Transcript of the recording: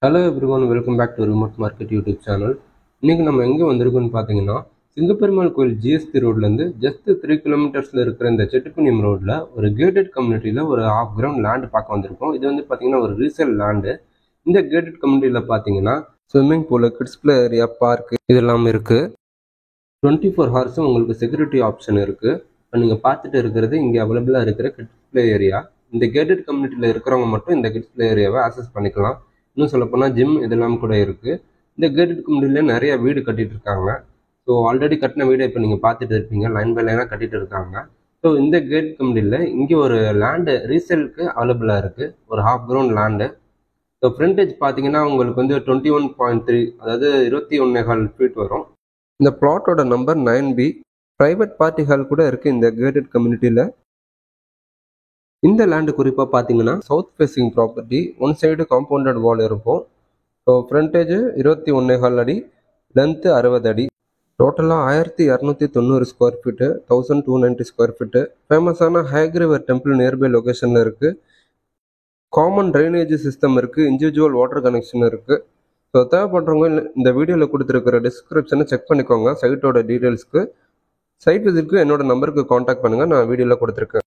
Hello everyone, welcome back to remote market YouTube channel. இன்றைக்கி நம்ம எங்கே வந்திருக்கோம்னு பார்த்தீங்கன்னா, சிங்கப்பெருமாள் கோயில் ஜிஎஸ்டி ரோட்லேருந்து ஜஸ்ட் 3 கிலோமீட்டர்ஸில் இருக்கிற இந்த செட்டிப்புண்ணியம் ரோட்டில் ஒரு கேட்டட் கம்யூனிட்டியில் ஒரு ½ கிரவுண்ட் லேண்டு பார்க்க வந்திருக்கோம். இது வந்து பார்த்தீங்கன்னா ஒரு ரீசேல் லேண்டு. இந்த கேட்டட் கம்யூனிட்டியில் பார்த்தீங்கன்னா swimming pool, kids play area, park இதெல்லாம் இருக்குது. 24 ஹவர்ஸும் உங்களுக்கு செக்யூரிட்டி ஆப்ஷன் இருக்குது. இப்போ நீங்கள் பார்த்துட்டு இருக்கிறது இங்கே அவைலபிளாக இருக்கிற கிட்ஸ் பிளே ஏரியா. இந்த கேட்டட் கம்யூனிட்டியில் இருக்கிறவங்க மட்டும் இந்த கிட்ஸ் பிளே ஏரியாவை ஆக்சஸ் பண்ணிக்கலாம். இன்னும் சொல்லப்போனால் ஜிம் இதெல்லாம் கூட இருக்குது. இந்த கேட்டட் கம்யூனிட்டியில் நிறைய வீடு கட்டிட்டு இருக்காங்க. ஸோ ஆல்ரெடி கட்டின வீடை இப்போ நீங்கள் பார்த்துட்டு இருப்பீங்க, லைன் பை லைனாக கட்டிட்டு இருக்காங்க. ஸோ இந்த கேட் கம்யூனிட்டியில் இங்கே ஒரு லேண்டு ரீசேலுக்கு அவைலபிளாக இருக்குது, ஒரு ½ கிரவுண்ட் லேண்டு. ஸோ ஃப்ரண்டேஜ் பார்த்தீங்கன்னா உங்களுக்கு வந்து 21.3, அதாவது 21.25 ஃபீட் வரும். இந்த பிளாட்டோட number 9B. Private party hall கூட இருக்குது இந்த கேட்டட் கம்யூனிட்டியில். இந்த லேண்டு குறிப்பாக பார்த்தீங்கன்னா south facing property. One side compound wall இருக்கும். ஸோ ஃப்ரண்டேஜ் 21.25 அடி, லென்த்து 60 அடி. டோட்டலாக 1290 ஸ்கொயர் ஃபீட்டு, 1290 ஸ்கொயர் ஃபீட்டு. ஃபேமஸான ஹேக்ரிவர் டெம்பிள் நியர்பை லொக்கேஷனில் இருக்குது. காமன் ட்ரைனேஜ் சிஸ்டம் இருக்குது, இண்டிவிஜுவல் வாட்டர் கனெக்ஷன் இருக்குது. ஸோ தேவைப்படுறவங்க இந்த வீடியோவில் கொடுத்துருக்கிற டிஸ்கிரிப்ஷனை செக் பண்ணிக்கோங்க. சைட்டோட டீட்டெயில்ஸ்க்கு, சைட் விசிட்க்கு என்னோட நம்பருக்கு காண்டாக்ட் பண்ணுங்கள், நான் வீடியோவில் கொடுத்துருக்கேன்.